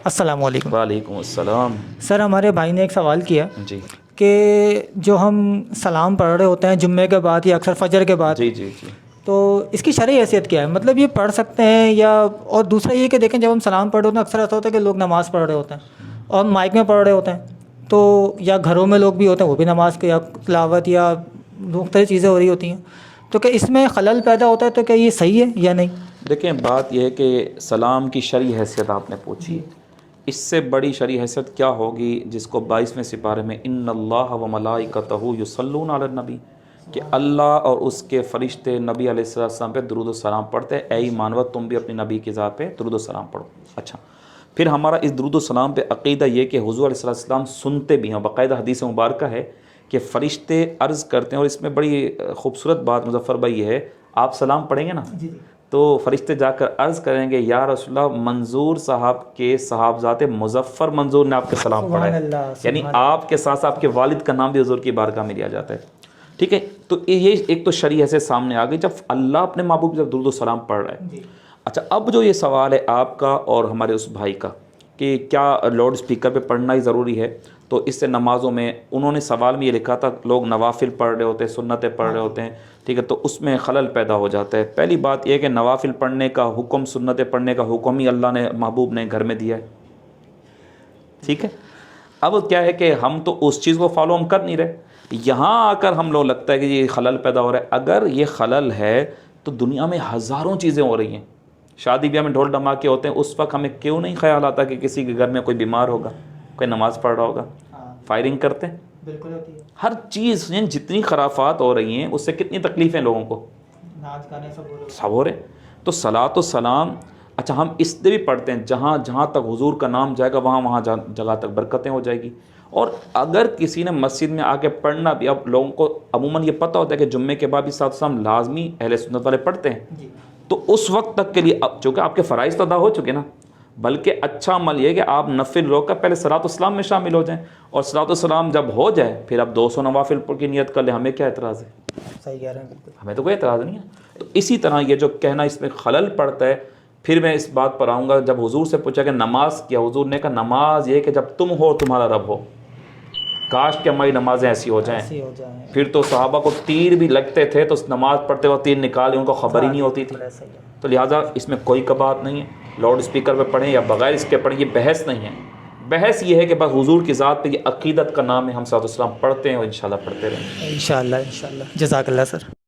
السلام علیکم۔ وعلیکم السلام۔ سر ہمارے بھائی نے ایک سوال کیا جی کہ جو ہم سلام پڑھ رہے ہوتے ہیں جمعے کے بعد یا اکثر فجر کے بعد، جی جی جی تو اس کی شرعی حیثیت کیا ہے؟ مطلب یہ پڑھ سکتے ہیں یا؟ اور دوسرا یہ کہ دیکھیں جب ہم سلام پڑھ رہے ہوتے ہیں اکثر ایسا ہوتا ہے کہ لوگ نماز پڑھ رہے ہوتے ہیں اور مائک میں پڑھ رہے ہوتے ہیں، تو یا گھروں میں لوگ بھی ہوتے ہیں وہ بھی نماز کے یا تلاوت یا مختلف چیزیں ہو رہی ہوتی ہیں، تو کہ اس میں خلل پیدا ہوتا ہے، تو کہ یہ صحیح ہے یا نہیں؟ دیکھیں بات یہ ہے کہ سلام کی شرعی حیثیت آپ نے پوچھی، اس سے بڑی شرعی حیثیت کیا ہوگی جس کو 22ویں سپارے میں ان اللہ و ملائکتہ یصلون علی النبی، کہ اللہ اور اس کے فرشتے نبی علیہ السلام پہ درود و سلام پڑھتے ہیں، اے ایمانو تم بھی اپنی نبی کی ذات پہ درود و سلام پڑھو۔ اچھا، پھر ہمارا اس درود و سلام پہ عقیدہ یہ کہ حضور علیہ السلام سنتے بھی ہیں، باقاعدہ حدیث مبارکہ ہے کہ فرشتے عرض کرتے ہیں، اور اس میں بڑی خوبصورت بات مظفر بھائی یہ ہے، آپ سلام پڑھیں گے نا تو فرشتے جا کر عرض کریں گے یا رسول اللہ منظور صاحب کے صاحبزاد مظفر منظور نے آپ کے سلام پڑھا ہے، یعنی آپ کے ساتھ آپ کے والد کا نام بھی حضور کی بارگاہ میں لیا جاتا ہے۔ ٹھیک ہے، تو یہ ایک تو شرعی سے سامنے آ گئی جب اللہ اپنے محبوب جب درود و سلام پڑھ رہا ہے۔ اچھا، اب جو یہ سوال ہے آپ کا اور ہمارے اس بھائی کا کہ کیا لاؤڈ اسپیکر پہ پڑھنا ہی ضروری ہے، تو اس سے نمازوں میں انہوں نے سوال میں یہ لکھا تھا لوگ نوافل پڑھ رہے ہوتے ہیں، سنتیں پڑھ رہے ہوتے ہیں، ٹھیک ہے، تو اس میں خلل پیدا ہو جاتا ہے۔ پہلی بات یہ کہ نوافل پڑھنے کا حکم، سنتیں پڑھنے کا حکم ہی اللہ نے محبوب نے گھر میں دیا ہے، ٹھیک ہے۔ اب کیا ہے کہ ہم تو اس چیز کو فالو ہم کر نہیں رہے، یہاں آ کر ہم لوگ لگتا ہے کہ یہ خلل پیدا ہو رہا ہے۔ اگر یہ خلل ہے تو دنیا میں ہزاروں چیزیں ہو رہی ہیں، شادی بیاہ میں ڈھول ڈھماکے ہوتے ہیں، اس وقت ہمیں کیوں نہیں خیال آتا کہ کسی کے گھر میں کوئی بیمار ہوگا، کوئی نماز پڑھ رہا ہوگا، فائرنگ کرتے ہیں، بالکل ہوتی ہے ہر چیز، یعنی جتنی خرافات ہو رہی ہیں اس سے کتنی تکلیفیں لوگوں کو، ناچ گانے سب ہو رہے۔ تو صلاۃ و سلام، اچھا ہم اس سے بھی پڑھتے ہیں جہاں جہاں تک حضور کا نام جائے گا وہاں جگہ تک برکتیں ہو جائے گی۔ اور اگر کسی نے مسجد میں آ کے پڑھنا بھی، اب لوگوں کو عموماً یہ پتہ ہوتا ہے کہ جمعے کے بعد بھی صلاۃ و سلام لازمی اہل سنت والے پڑھتے ہیں، تو اس وقت تک کے لیے اب چونکہ آپ کے فرائض تو ادا ہو چکے نا، بلکہ اچھا عمل یہ ہے کہ آپ نفل روک کر پہلے صلاۃ والسلام میں شامل ہو جائیں، اور صلاۃ والسلام جب ہو جائے پھر آپ 200 نوافل کی نیت کر لیں، ہمیں کیا اعتراض ہے؟ صحیح کہہ رہے ہیں، بالکل ہمیں تو کوئی اعتراض نہیں ہے۔ تو اسی طرح یہ جو کہنا اس میں خلل پڑتا ہے، پھر میں اس بات پر آؤں گا، جب حضور سے پوچھا کہ نماز کیا، حضور نے کہا نماز یہ کہ جب تم ہو تمہارا رب ہو، کاش کہ ہماری نمازیں ایسی ہو جائیں۔ پھر تو صحابہ کو تیر بھی لگتے تھے تو نماز پڑھتے وقت تیر نکالے، ان کو خبر ہی نہیں ہوتی تھی۔ تو لہٰذا اس میں کوئی کباہت نہیں ہے، لاؤڈ اسپیکر پہ پڑھیں یا بغیر اس کے پڑھیں، یہ بحث نہیں ہے۔ بحث یہ ہے کہ بس حضور کی ذات پہ یہ عقیدت کا نام ہے، ہم صلی اللہ علیہ وسلم پڑھتے ہیں اور انشاءاللہ پڑھتے رہیں گے۔ انشاءاللہ جزاک اللہ سر۔